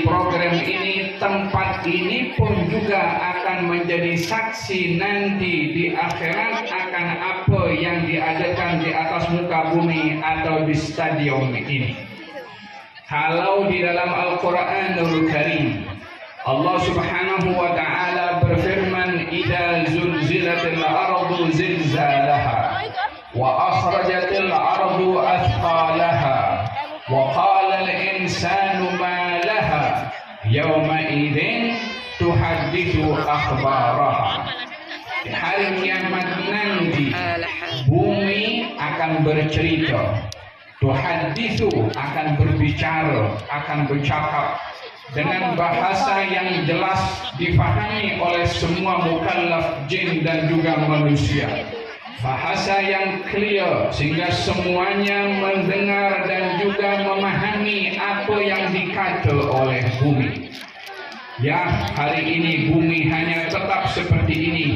program ini, tempat ini pun juga akan menjadi saksi nanti di akhirat akan apa yang diadakan di atas muka bumi atau di stadion ini. Kalau di dalam Al-Quranul Karim Allah Subhanahu wa ta'ala berfirman, "Idza zulzilatil ardu zilzalaha wa akhrajatil ardu athqalaha wa qala al-insanu ma laha yawma idzin tuhaddithu akhbaraha." Di hari kiamat nanti bumi akan bercerita, tuhaddithu akan berbicara, akan bercakap dengan bahasa yang jelas difahami oleh semua mukallaf jin dan juga manusia. Bahasa yang clear sehingga semuanya mendengar dan juga memahami apa yang dikata oleh bumi. Ya, hari ini bumi hanya tetap seperti ini,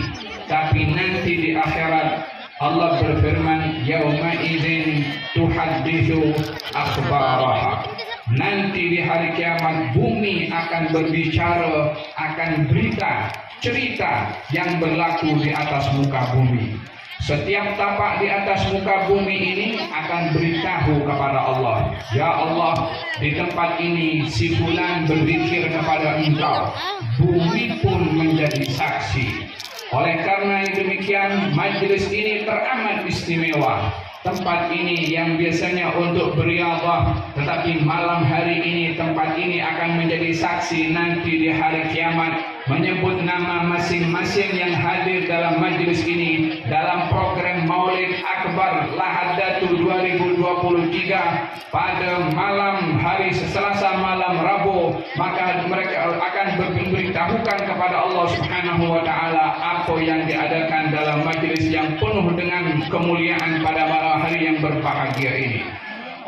tapi nanti di akhirat Allah berfirman, "Yauma idzin tuhadditsu akhbaraha." Nanti di hari kiamat bumi akan berbicara, akan berita, cerita yang berlaku di atas muka bumi. Setiap tapak di atas muka bumi ini akan beritahu kepada Allah, "Ya Allah, di tempat ini si fulan berzikir kepada Engkau." Bumi pun menjadi saksi. Oleh karena demikian, majlis ini teramat istimewa. Tempat ini yang biasanya untuk beriadah, tetapi malam hari ini tempat ini akan menjadi saksi nanti di hari kiamat, menyebut nama masing-masing yang hadir dalam majlis ini dalam program Maulid Akbar Lahadatu 2023 pada malam hari Selasa malam Rabu. Maka mereka akan memberitahukan kepada Allah Subhanahu wa ta'ala apa yang diadakan dalam majlis yang penuh dengan kemuliaan pada malam hari yang berbahagia ini.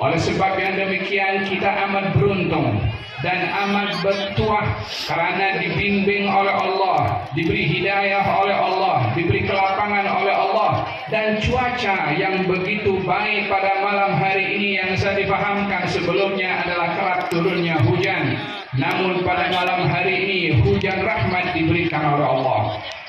Oleh sebab yang demikian, kita amat beruntung dan amat bertuah kerana dibimbing oleh Allah, diberi hidayah oleh Allah, diberi kelapangan oleh Allah, dan cuaca yang begitu baik pada malam hari ini yang saya difahamkan sebelumnya adalah kerap turunnya hujan. Namun pada malam hari ini hujan rahmat diberikan oleh Allah.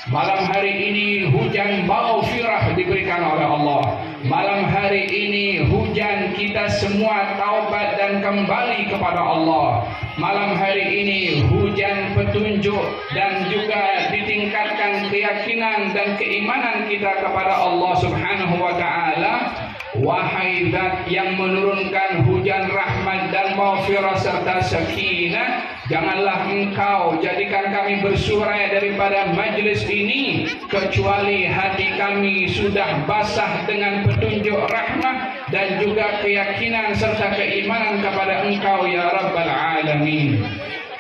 Malam hari ini hujan maghfirah diberikan oleh Allah. Malam hari ini hujan kita semua taubat dan kembali kepada Allah. Malam hari ini hujan petunjuk dan juga ditingkatkan keyakinan dan keimanan kita kepada Allah Subhanahu wa ta'ala. Wahai Zat yang menurunkan hujan rahmat dan maghfirah serta sakinah, janganlah Engkau jadikan kami bersurai daripada majlis ini kecuali hati kami sudah basah dengan petunjuk rahmat dan juga keyakinan serta keimanan kepada Engkau ya Rabbal Alamin.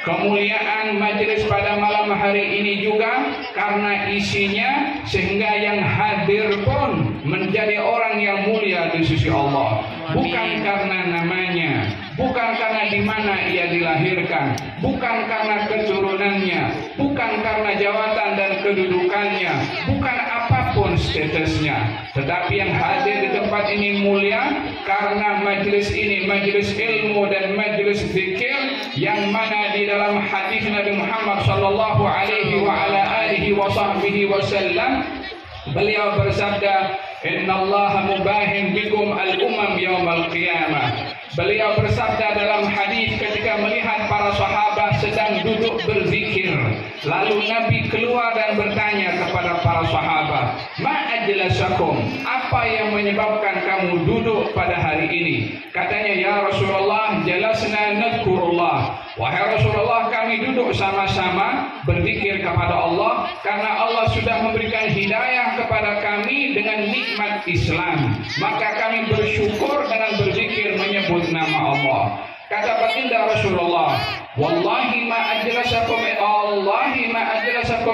Kemuliaan majlis pada malam hari ini juga karena isinya sehingga yang hadir pun menjadi orang yang mulia di sisi Allah. Bukan karena namanya, bukan karena di mana ia dilahirkan, bukan karena keturunannya, bukan karena jawatan dan kedudukannya, bukan apapun statusnya, tetapi yang hadir di tempat ini mulia karena majlis ini majlis ilmu dan majlis zikir yang mana di dalam hadis Nabi Muhammad sallallahu alaihi wa ala alihi wa sahbihi wasallam beliau bersabda, "Innallaha mubahin bikum al-umam yaumal qiyamah." Beliau bersabda dalam hadis ketika melihat para sahabat sedang duduk berzikir, lalu Nabi keluar dan bertanya kepada para sahabat, "Ma ajlasakum?" Apa yang menyebabkan kamu duduk pada hari ini? Katanya, "Ya Rasulullah, jalasna nadhkurullah." Wahai Rasulullah, kami duduk sama-sama berzikir kepada Allah karena Allah sudah memberikan hidayah kepada kami dengan nikmat Islam. Maka kami bersyukur dengan berzikir menyebut nama Allah. Kata baginda Rasulullah, "Wallahi ma ajlasakum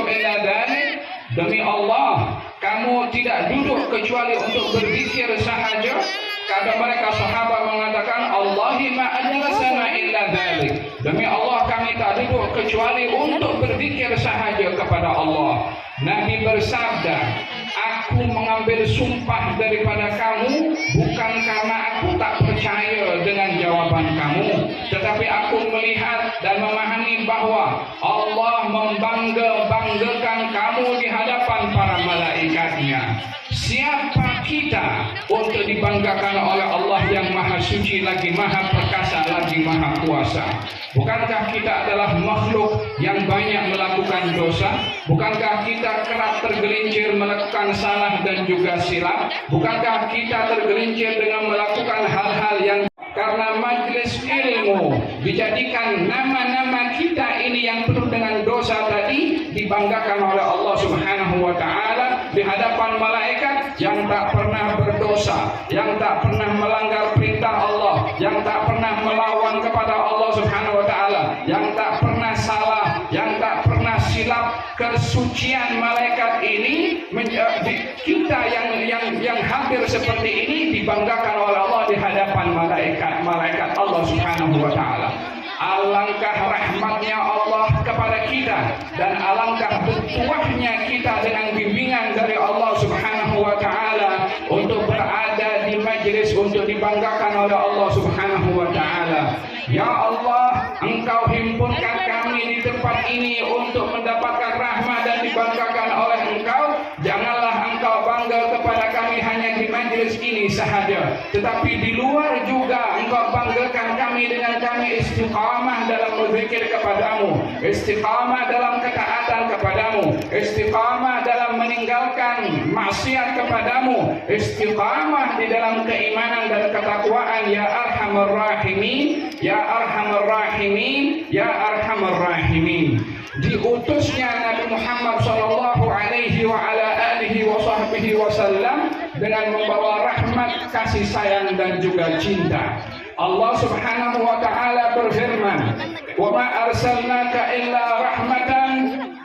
illa dzalik." Demi Allah, kamu tidak duduk kecuali untuk berzikir sahaja. Kata mereka sahabat mengatakan, "Allahi ma ajlasana illa dzalik." Demi Allah, kami tak duduk kecuali untuk berzikir sahaja kepada Allah. Nabi bersabda, "Aku mengambil sumpah daripada kamu bukan karena aku tak percaya dengan jawaban jawaban kamu. Tetapi aku melihat dan memahami bahwa Allah membangga-banggakan kamu di hadapan para malaikatnya. Siapa kita untuk dibanggakan oleh Allah yang Maha Suci lagi Maha Perkasa lagi Maha Kuasa? Bukankah kita adalah makhluk yang banyak melakukan dosa? Bukankah kita kerap tergelincir melakukan salah dan juga silap? Bukankah kita tergelincir dengan melakukan hal-hal yang karena majelis ilmu dijadikan nama-nama kita ini yang penuh dengan dosa tadi dibanggakan oleh Allah Subhanahu wa taala di hadapan malaikat yang tak pernah berdosa, yang tak pernah melanggar perintah Allah, yang tak pernah melawan kepada Allah Subhanahu wa taala, yang tak pernah salah, yang tak pernah silap. Kesucian malaikat ini kita yang hampir seperti ini dibanggakan oleh Allah di hadapan malaikat Allah Subhanahu wa taala. Alangkah rahmatnya Allah kepada kita dan alangkah bertuahnya kita dengan bimbingan dari Allah Subhanahu wa taala untuk berada di majlis untuk dibanggakan oleh Allah Subhanahu wa taala. Ya Allah, Engkau himpunkan kami di tempat ini untuk mendapatkan rahmat dan dibanggakan oleh Engkau. Janganlah Engkau bangga kepada kami hanya di majlis ini sahaja, tetapi di luar juga Engkau banggakan kami dengan kami istiqamah dalam berzikir kepadamu, istiqamah dalam ketaatan kepadamu, istiqamah dalam meninggalkan maksiat kepadamu, istiqamah di dalam keimanan dan ketakwaan. Ya Arhamar Rahimin, Ya Arhamar Rahimin, Ya Arhamar Rahimin. Diutusnya Nabi Muhammad sallallahu alaihi wa ala alihi wa sahbihi wasallam dengan membawa rahmat, kasih sayang dan juga cinta. Allah Subhanahu wa taala berfirman, "Wa ma arsalnaka illa rahmatan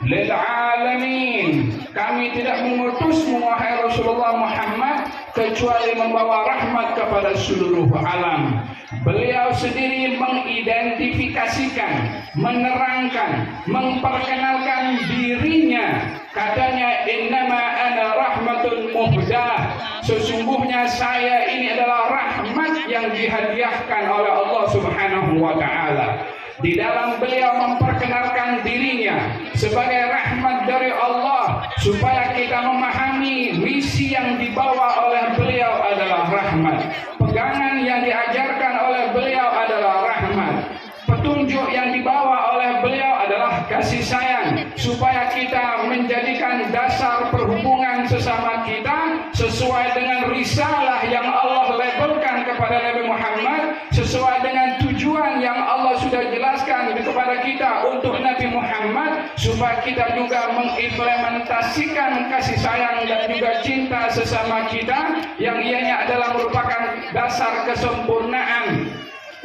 lil alamin." Kami tidak mengutusmu wahai Rasulullah Muhammad kecuali membawa rahmat kepada seluruh alam. Beliau sendiri mengidentifikasikan, menerangkan, memperkenalkan dirinya. Katanya, "Innama ana rahmatun muhdah." Sesungguhnya saya ini adalah rahmat yang dihadiahkan oleh Allah Subhanahu wa taala. Di dalam beliau memperkenalkan dirinya sebagai rahmat dari Allah, supaya kita memahami misi yang dibawa oleh beliau adalah rahmat. Pegangan yang diajarkan oleh beliau adalah rahmat. Petunjuk yang dibawa oleh beliau adalah kasih sayang, supaya kita menjadikan dasar perhubungan sesama kita sesuai dengan risalah yang Allah labelkan kepada Nabi Muhammad, sesuai dengan tujuan yang Allah sudah jelaskan kepada kita untuk Nabi Muhammad, supaya kita juga mengimplementasikan kasih sayang dan juga cinta sesama kita yang ianya adalah merupakan dasar kesempurnaan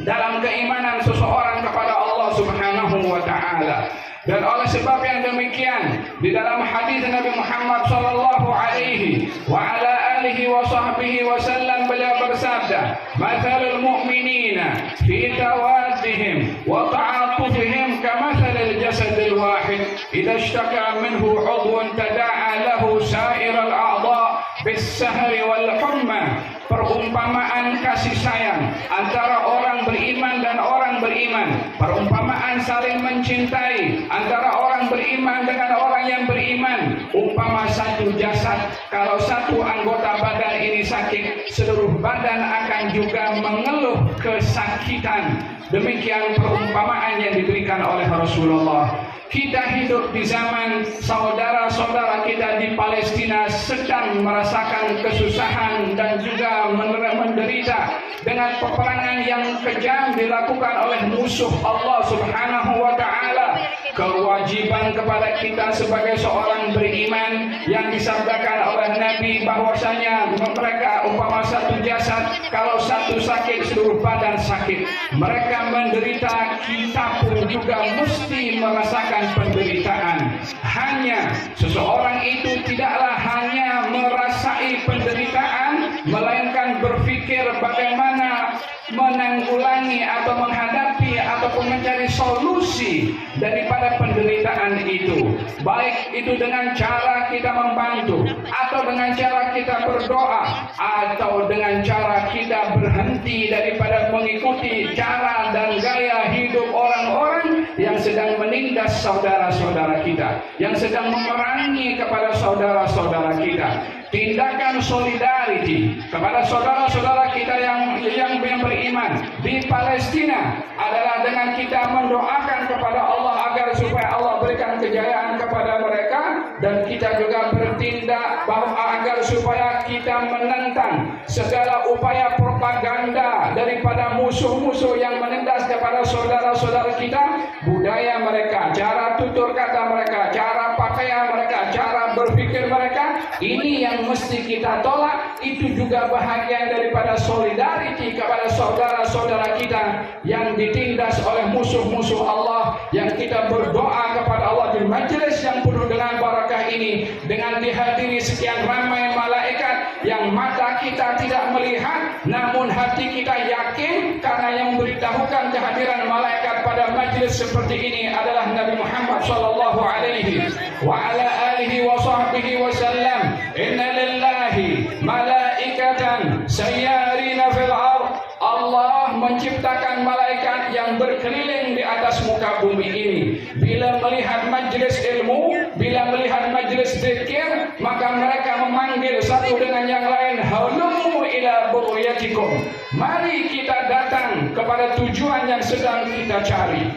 dalam keimanan seseorang kepada Allah Subhanahu wa taala. Dan oleh sebab yang demikian, di dalam hadis Nabi Muhammad sallallahu alaihi wa ala alihi wa sahbihi wasallam beliau bersabda, "Mathalul mu'minina fi tawaddihim wa ta'atufihim kamathalil jasadil wahid idza ishtaka minhu 'udwun tada'a lahu sa'iral a'dha' bis-sahri wal humma." Perumpamaan kasih sayang antara orang beriman dan orang beriman, perumpamaan saling mencintai antara orang beriman dengan orang yang beriman, umpama satu jasad. Kalau satu anggota badan ini sakit, seluruh badan akan juga mengeluh kesakitan. Demikian perumpamaan yang diberikan oleh Rasulullah. Kita hidup di zaman saudara-saudara kita di Palestina sedang merasakan kesusahan dan juga menderita dengan peperangan yang kejam dilakukan oleh musuh Allah Subhanahu wa taala. Kewajiban kepada kita sebagai seorang beriman yang disabdakan oleh Nabi bahwasanya mereka umpama satu jasad, kalau satu sakit seluruh badan sakit. Mereka menderita, kita pun juga mesti merasakan penderitaan. Hanya seseorang itu tidaklah hanya merasai penderitaan, melainkan berpikir bagaimana menanggulangi atau menghadapi ataupun mencari solusi daripada penderitaan itu. Baik itu dengan cara kita membantu, atau dengan cara kita berdoa, atau dengan cara kita berhenti daripada mengikuti cara dan gaya hidup orang-orang yang sedang menindas saudara-saudara kita, yang sedang memerangi kepada saudara-saudara kita. Tindakan solidariti kepada saudara-saudara kita yang beriman di Palestina adalah dengan kita mendoakan kepada Allah agar supaya Allah berikan kejayaan kepada mereka, dan kita juga bertindak agar supaya kita menentang segala upaya propaganda daripada musuh-musuh yang menindas kepada saudara-saudara kita, budaya mereka, cara tutur kata mereka, cara pakaian mereka, cara berpikir mereka. Ini yang mesti kita tolak. Itu juga bahagian daripada solidariti kepada saudara-saudara kita yang ditindas oleh musuh-musuh Allah, yang kita berdoa kepada Allah di majelis yang penuh dengan barakah ini, dengan dihadiri sekian ramai malaikat yang mata kita tidak melihat namun hati kita yakin, karena yang memberitahukan kehadiran malaikat pada majelis seperti ini adalah Nabi Muhammad sallallahu alaihi wa ala alihi wa sahbihi wasallam. Inna lillahi malaikatan sayyarina fil ardh. Allah menciptakan malaikat yang berkeliling di atas muka bumi ini. Bila melihat majlis ilmu, bila melihat majlis zikir, maka mereka memanggil satu dengan yang lain, halumu ila buryatikum. Mari kita datang kepada tujuan yang sedang kita cari.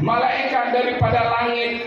Malaikat daripada langit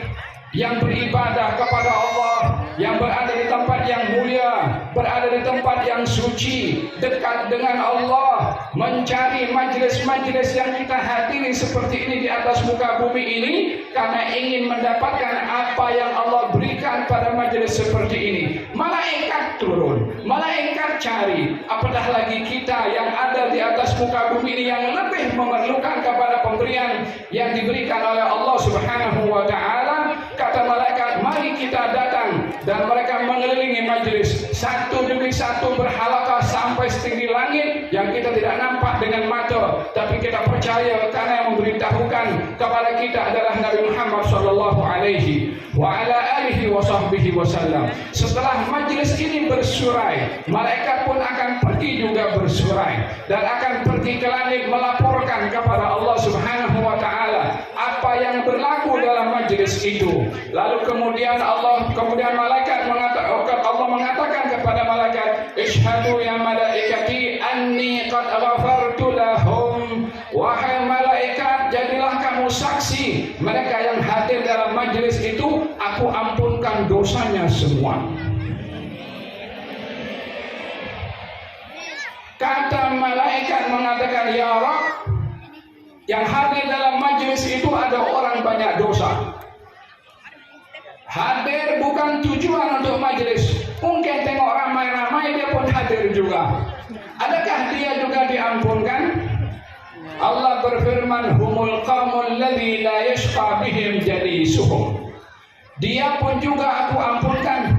yang beribadah kepada Allah, yang berada di tempat yang mulia, berada di tempat yang suci, dekat dengan Allah, mencari majlis-majlis yang kita hadiri seperti ini di atas muka bumi ini, karena ingin mendapatkan apa yang Allah berikan pada majlis seperti ini. Malaikat turun, malaikat cari, apatah lagi kita yang ada di atas muka bumi ini yang lebih memerlukan kepada pemberian yang diberikan oleh Allah Subhanahu wa ta'ala. Kata malaikat, mari kita datang, dan mereka mengelilingi majlis satu demi satu berhalaqah sampai setinggi langit yang kita tidak nampak dengan mata, tapi kita percaya karena yang memberitahukan kepada kita adalah Nabi Muhammad sallallahu alaihi wa ala alihi wa sahbihi wasallam. Setelah majlis ini bersurai, malaikat pun akan pergi juga bersurai dan akan pergi ke langit melaporkan kepada Allah Subhanahu wa taala apa yang berlaku dalam majlis itu. Lalu kemudian malaikat mengatakan kepada malaikat, "Ishhadu ya malaikati anni qad ghafartu lahum." Wahai malaikat, jadilah kamu saksi, mereka yang hadir dalam majlis itu aku ampunkan dosanya semua. Kata malaikat mengatakan, "Ya Rabb, yang hadir dalam majlis itu ada orang banyak dosa. Hadir bukan tujuan untuk majlis. Mungkin tengok ramai-ramai dia pun hadir juga. Adakah dia juga diampunkan?" Allah berfirman, "Humul qaumul ladzi la yashqa bihim jalisuhum." Dia pun juga aku ampunkan,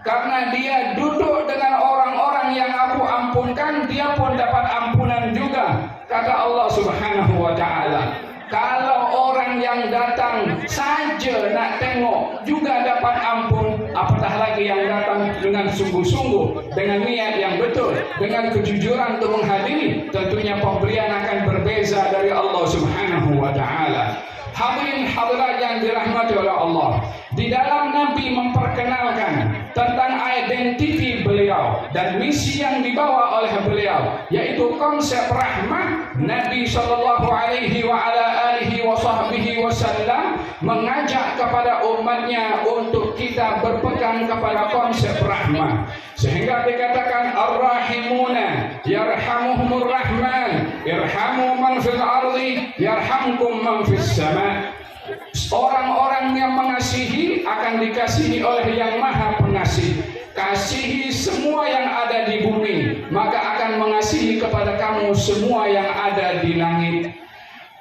karena dia duduk dengan orang-orang yang aku ampunkan, dia pun dapat ampunan juga. Kata Allah Subhanahu wa ta'ala, kalau orang yang datang saja nak tengok juga dapat ampun, apatah lagi yang datang dengan sungguh-sungguh, dengan niat yang betul, dengan kejujuran untuk menghadiri, tentunya pemberian akan berbeza dari Allah Subhanahu wa ta'ala. Hadirin hadirat yang dirahmati oleh Allah, di dalam Nabi memperkenalkan tentang identiti beliau dan misi yang dibawa oleh beliau, yaitu konsep rahmah. Nabi sallallahu alaihi wa ala alihi wa sahbihi wasallam mengajak kepada umatnya untuk kita berpegang kepada konsep rahmah, sehingga dikatakan ar-rahimuna yarhamuhumur rahman irhamu man fil ardi yarhamkum man fis sama. Orang-orang yang mengasihi akan dikasihi oleh yang maha pengasih. Kasihi semua yang ada di bumi, maka akan mengasihi kepada kamu semua yang ada di langit.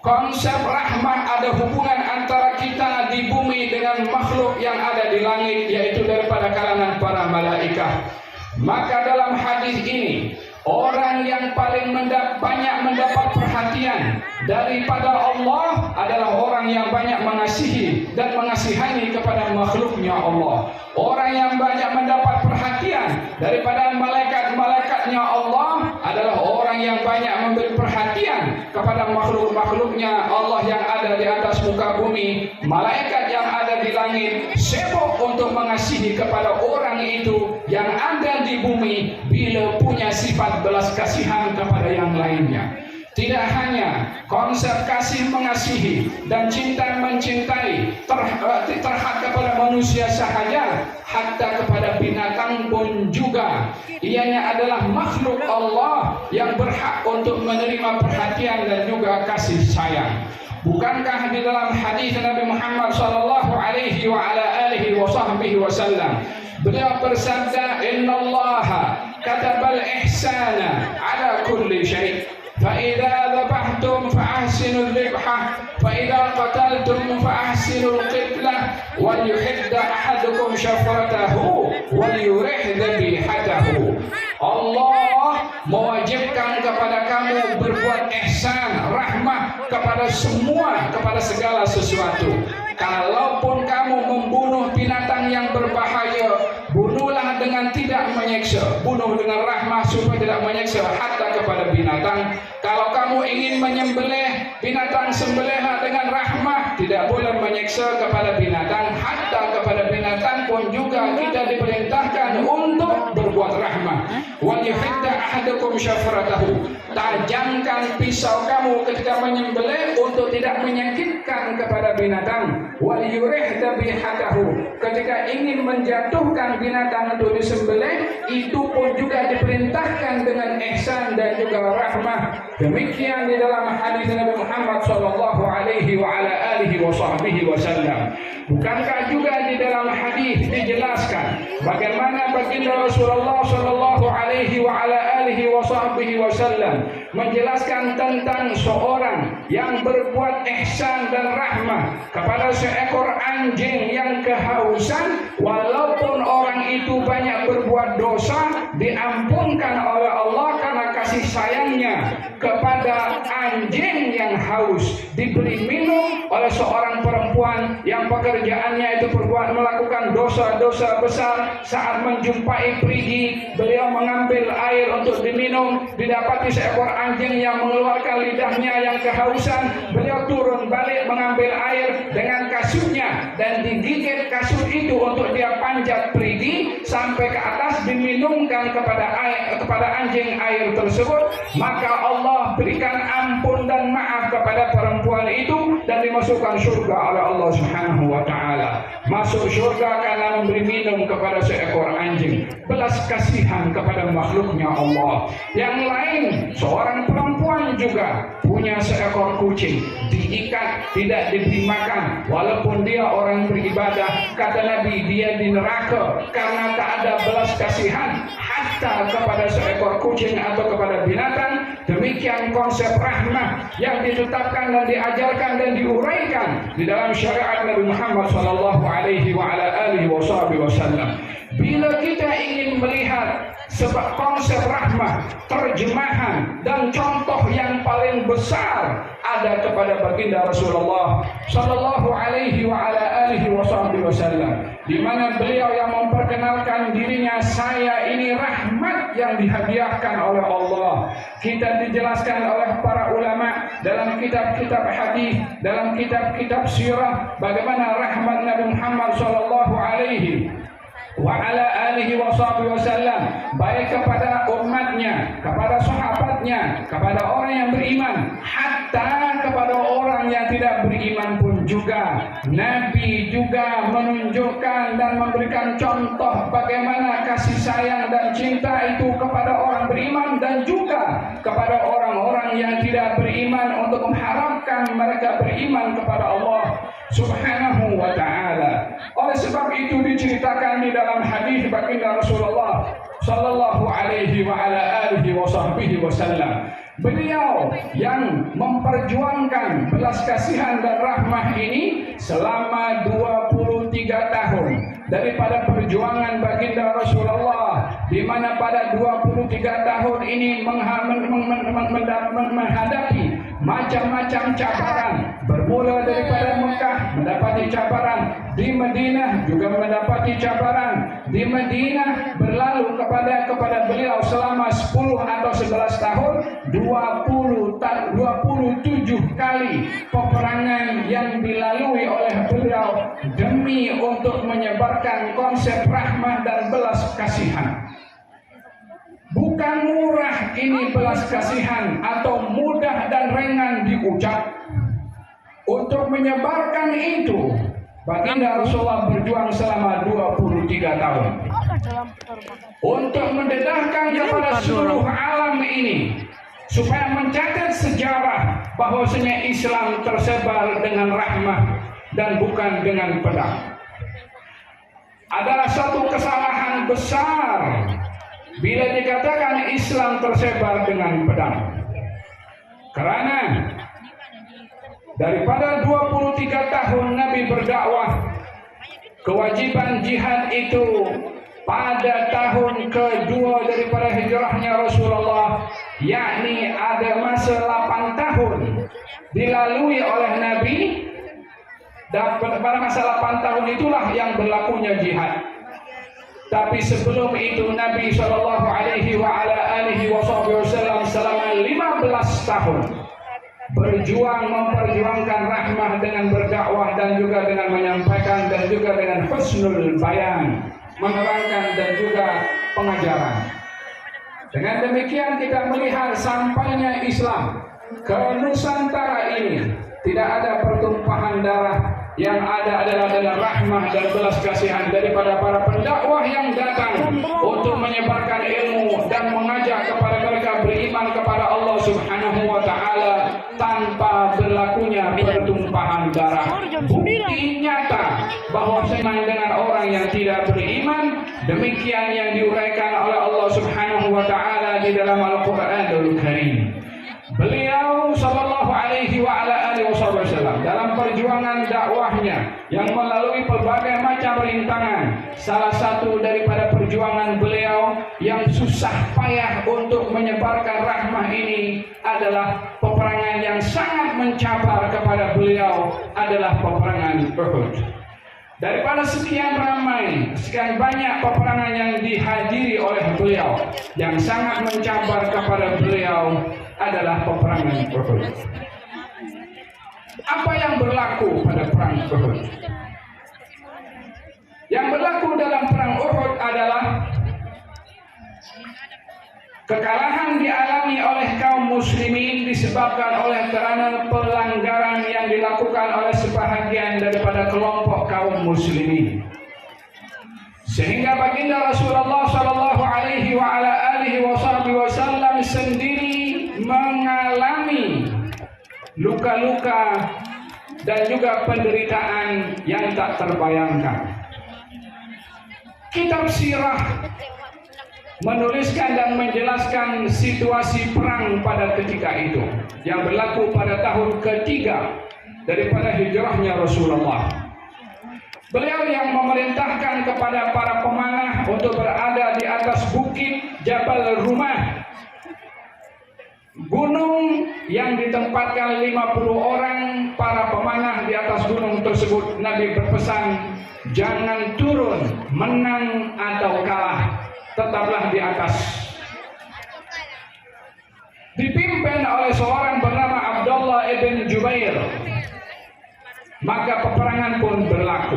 Konsep rahmah ada hubungan antara kita di bumi dengan makhluk yang ada di langit, yaitu daripada kalangan para malaikat. Maka dalam hadis ini, orang yang paling banyak mendapat perhatian daripada Allah adalah orang yang banyak mengasihi dan mengasihani kepada makhluknya Allah. Orang yang banyak mendapat perhatian daripada malaikat-malaikatnya Allah adalah orang yang banyak memberi perhatian kepada makhluk-makhluknya Allah yang ada di atas muka bumi. Malaikat yang ada di langit sibuk untuk mengasihi kepada orang itu yang ada di bumi bila punya sifat belas kasihan kepada yang lainnya. Tidak hanya konsep kasih mengasihi dan cinta mencintai terhadap kepada manusia sahaja, hatta kepada binatang pun juga. Ianya adalah makhluk Allah yang berhak untuk menerima perhatian dan juga kasih sayang. Bukankah di dalam hadis Nabi Muhammad sallallahu alaihi wa ala alihi wa sahbihi wasallam beliau bersabda, innallaha katabal ihsana ala kulli syai'. فإذا ذبحتم فأحسنوا الذبحة فإذا قتلتم فأحسنوا القتلة وليحد أحدكم شفرته وليرح ذبيحته. Allah mewajibkan kepada kamu berbuat ihsan, rahmah kepada semua, kepada segala sesuatu. Kalaupun kamu membunuh binatang yang berbahaya, bunuhlah dengan tidak menyiksa, bunuh dengan rahmah supaya tidak menyiksa hatta kepada binatang. Kalau kamu ingin menyembelih binatang, sembelihlah dengan rahmah, tidak boleh menyiksa kepada binatang. Hatta kepada binatang pun juga kita diperintahkan untuk berbuat rahmah. Wal yuhidda ahadukum syafratahu. Tajamkan pisau kamu ketika menyembelih untuk tidak menyakitkan kepada binatang. Wal yurih dhabihatahu. Ketika ingin menjatuhkan binatang untuk disembelih, itu pun juga diperintahkan dengan ihsan dan juga rahmah. Demikian di dalam hadis Nabi Muhammad sallallahu alaihi wa ala alihi wa sahbihi wasallam. Bukankah juga di dalam hadis dijelaskan bagaimana baginda Rasulullah sallallahu alaihi wa ala alihi wa sahbihi wasallam menjelaskan tentang seorang yang berbuat ihsan dan rahmah kepada seekor anjing yang kehausan, walaupun orang itu banyak berbuat dosa, diampunkan oleh Allah karena kasih sayangnya kepada anjing yang haus. Diberi minum oleh seorang perempuan yang pekerjaannya itu melakukan dosa-dosa besar. Saat menjumpai perigi, beliau mengambil air untuk diminum, didapati seekor anjing yang mengeluarkan lidahnya yang kehausan. Beliau turun balik mengambil air dengan kasurnya dan digigit kasur itu untuk dia panjat perigi sampai ke atas, diminumkan kepada anjing air tersebut. Maka Allah berikan ampun dan maaf kepada perempuan itu dan dimasukkan surga oleh Allah Subhanahu wa taala. Masuk surga karena memberi minum kepada seekor anjing. Belas kasihan kepada makhluknya Allah. Yang lain, seorang perempuan juga punya seekor kucing, diikat, tidak diberi makan, walaupun dia orang beribadah. Kata Nabi, dia di neraka karena tak ada belas kasihan hatta kepada seekor kucing atau kepada binatang. Demikian konsep rahmah yang ditetapkan dan diajarkan dan diuraikan di dalam syariat Nabi Muhammad sallallahu alaihi wa ala alihi wasallam. Bila kita ingin melihat sebab konsep rahmah, terjemahan dan contoh yang paling besar ada kepada baginda Rasulullah sallallahu alaihi wa ala alihi wasallam, di mana beliau yang memperkenalkan dirinya, saya ini rahmat yang dihadiahkan oleh Allah. Kita dijelaskan oleh para ulama dalam kitab-kitab hadis, dalam kitab-kitab sirah, bagaimana rahmat Nabi Muhammad sallallahu alaihi wa ala alihi wasallam baik kepada umatnya, kepada sahabatnya, kepada orang yang beriman, hatta kepada orang yang tidak beriman pun juga. Nabi juga menunjukkan dan memberikan contoh bagaimana kasih sayang dan cinta itu kepada orang beriman dan juga kepada orang-orang yang tidak beriman, untuk mengharapkan mereka beriman kepada Allah Subhanahu wa ta'ala. Oleh sebab itu diceritakan di dalam hadis baginda Rasulullah sallallahu alaihi wa ala alihi wa sahbihi wasallam, beliau yang memperjuangkan belas kasihan dan rahmah ini selama 23 tahun daripada perjuangan baginda Rasulullah, di mana pada 23 tahun ini menghadapi macam-macam cabaran, bermula daripada Mekah mendapati cabaran, di Madinah juga mendapati cabaran. Di Madinah berlalu kepada beliau selama 10 atau 11 tahun 27 kali peperangan yang dilalui oleh beliau demi untuk menyebarkan konsep rahmah dan belas kasihan. Bukan murah ini belas kasihan atau mudah dan ringan diucap. Untuk menyebarkan itu, baginda Rasulullah berjuang selama 23 tahun. Untuk mendedahkan kepada seluruh alam ini, supaya mencatat sejarah bahwasanya Islam tersebar dengan rahmah dan bukan dengan pedang. Adalah satu kesalahan besar bila dikatakan Islam tersebar dengan pedang. Karena daripada 23 tahun Nabi berdakwah, kewajiban jihad itu pada tahun kedua daripada hijrahnya Rasulullah, yakni ada masa 8 tahun dilalui oleh Nabi, dan pada masa 8 tahun itulah yang berlakunya jihad. Tapi sebelum itu Nabi SAW selama 15 tahun memperjuangkan rahmah dengan berdakwah dan juga dengan menyampaikan dan juga dengan husnul bayan, menerangkan dan juga pengajaran. Dengan demikian kita melihat sampainya Islam ke Nusantara ini tidak ada pertumpahan darah, yang ada adalah rahmah dan belas kasihan daripada para pendakwah yang datang untuk menyebarkan ilmu dan mengajak kepada mereka beriman kepada Allah Subhanahu wa taala tanpa berlakunya pertumpahan darah. Bukti nyata bahwa seiman dengan orang yang tidak beriman, demikian yang diuraikan oleh Allah Subhanahu wa taala di dalam Al-Qur'anul Karim. Beliau sallallahu alaihi wa ala alihi wasallam dalam perjuangan dakwahnya yang melalui berbagai macam rintangan, salah satu daripada perjuangan beliau yang susah payah untuk menyebarkan rahmah ini adalah peperangan yang sangat mencabar kepada beliau adalah peperangan Uhud. Daripada sekian ramai, sekian banyak peperangan yang dihadiri oleh beliau, yang sangat mencabar kepada beliau adalah peperangan Uhud. Apa yang berlaku pada perang Uhud? Yang berlaku dalam perang Uhud adalah kekalahan dialami oleh kaum muslimin disebabkan oleh kerana pelanggaran yang dilakukan oleh sebahagian daripada kelompok kaum muslimin. Sehingga baginda Rasulullah sallallahu alaihi wa ala alihi wasallam sendiri mengalami luka-luka dan juga penderitaan yang tak terbayangkan. Kitab sirah menuliskan dan menjelaskan situasi perang pada ketika itu yang berlaku pada tahun ketiga daripada hijrahnya Rasulullah. Beliau yang memerintahkan kepada para pemanah untuk berada di atas bukit Jabal Rumah, gunung yang ditempatkan 50 orang para pemanah di atas gunung tersebut. Nabi berpesan, jangan turun, menang atau kalah, tetaplah di atas. Dipimpin oleh seorang bernama Abdullah ibn Jubair. Maka peperangan pun berlaku.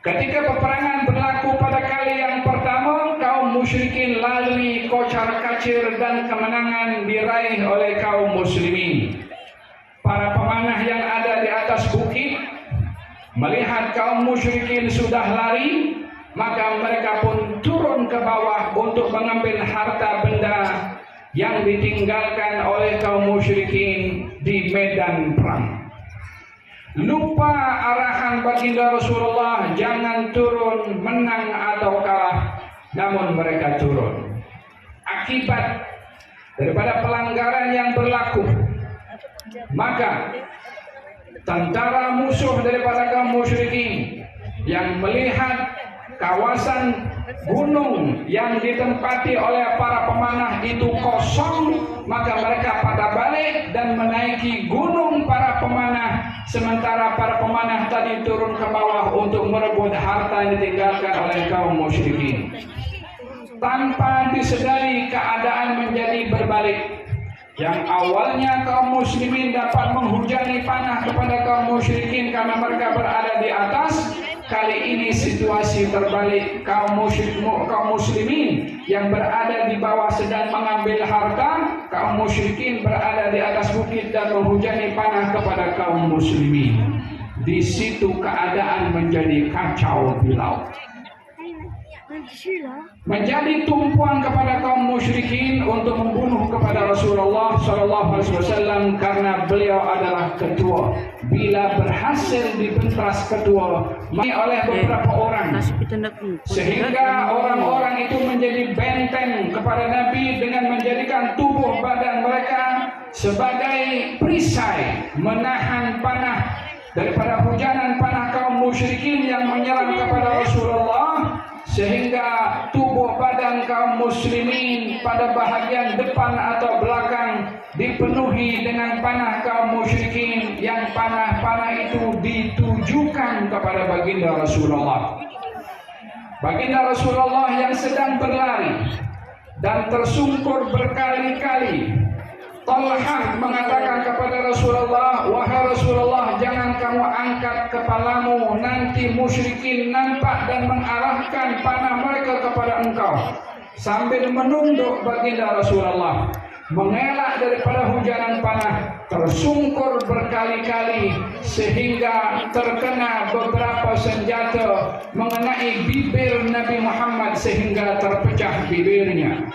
Ketika peperangan berlaku pada kali yang pertama, kaum musyrikin lari kocar-kacir dan kemenangan diraih oleh kaum muslimin. Para pemanah yang ada di atas bukit melihat kaum musyrikin sudah lari, maka mereka pun turun ke bawah untuk mengambil harta benda yang ditinggalkan oleh kaum musyrikin di medan perang. Lupa arahan baginda Rasulullah, jangan turun, menang atau kalah, namun mereka turun. Akibat daripada pelanggaran yang berlaku, maka tentara musuh daripada kaum musyrikin yang melihat kawasan gunung yang ditempati oleh para pemanah itu kosong, maka mereka patah balik dan menaiki gunung para pemanah sementara para pemanah tadi turun ke bawah untuk merebut harta yang ditinggalkan oleh kaum musyrikin. Tanpa disedari, keadaan menjadi berbalik. Yang awalnya kaum muslimin dapat menghujani panah kepada kaum musyrikin karena mereka berada di atas, kali ini situasi terbalik. Kaum muslimin yang berada di bawah sedang mengambil harta, kaum musyrikin berada di atas bukit dan menghujani panah kepada kaum muslimin. Di situ keadaan menjadi kacau bilau. Menjadi tumpuan kepada kaum musyrikin untuk membunuh kepada Rasulullah SAW karena beliau adalah ketua. Bila berhasil dibentras ketua oleh beberapa orang, sehingga orang-orang itu menjadi benteng kepada Nabi dengan menjadikan tubuh badan mereka sebagai perisai menahan panah daripada hujanan panah kaum musyrikin yang menyerang kepada Rasulullah, sehingga tubuh badan kaum muslimin pada bahagian depan atau belakang dipenuhi dengan panah kaum musyrikin, yang panah-panah itu ditujukan kepada baginda Rasulullah. Baginda Rasulullah yang sedang berlari dan tersungkur berkali-kali. Talhah mengatakan kepada Rasulullah, "Wahai Rasulullah, jangan kamu angkat kepalamu, nanti musyrikin nampak dan mengarahkan panah mereka kepada engkau." Sambil menunduk baginda Rasulullah, mengelak daripada hujanan panah, tersungkur berkali-kali sehingga terkena beberapa senjata mengenai bibir Nabi Muhammad sehingga terpecah bibirnya,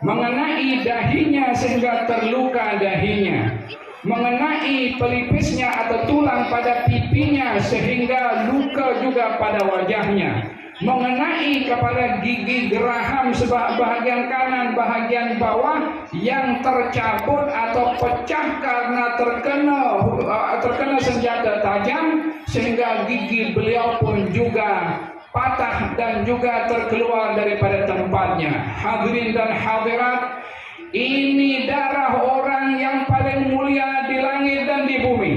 mengenai dahinya sehingga terluka dahinya, mengenai pelipisnya atau tulang pada pipinya sehingga luka juga pada wajahnya, mengenai kepada gigi geraham bahagian kanan bahagian bawah yang tercabut atau pecah karena terkena senjata tajam, sehingga gigi beliau pun juga patah dan juga terkeluar daripada tempatnya. Hadirin dan hadirat, ini darah orang yang paling mulia di langit dan di bumi.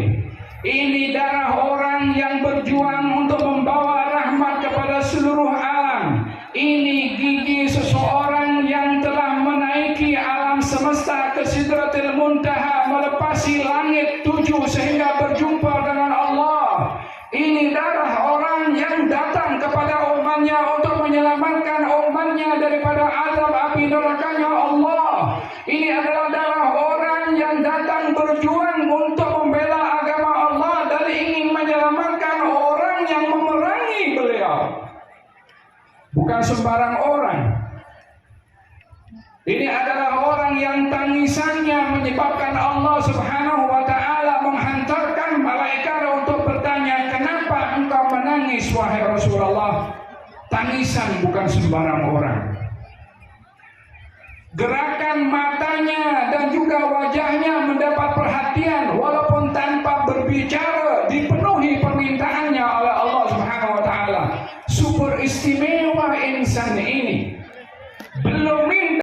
Ini darah orang yang berjuang untuk membawa rahmat kepada seluruh alam. Ini gigi seseorang yang telah menaiki alam semesta ke Sidratil Muntaha, melepasi langit 7 sehingga berjumpa dengan Allah. Ini darah orang yang datang kepada umatnya untuk menyelamatkan umatnya daripada azab api nerakanya Allah. Ini adalah darah orang yang datang berjuang untuk membela agama Allah dan ingin menyelamatkan orang yang memerangi beliau. Bukan sembarang orang. Ini adalah orang yang tangisannya menyebabkan Allah Subhanahu wa ta'ala menghantarkan malaikat untuk bertanya, "Kenapa engkau menangis wahai Rasulullah?" Tangisan bukan sembarang orang. Gerakan matanya dan juga wajahnya mendapat perhatian walaupun tanpa berbicara, dipenuhi permintaannya oleh Allah Subhanahu wa ta'ala. Super istimewa insan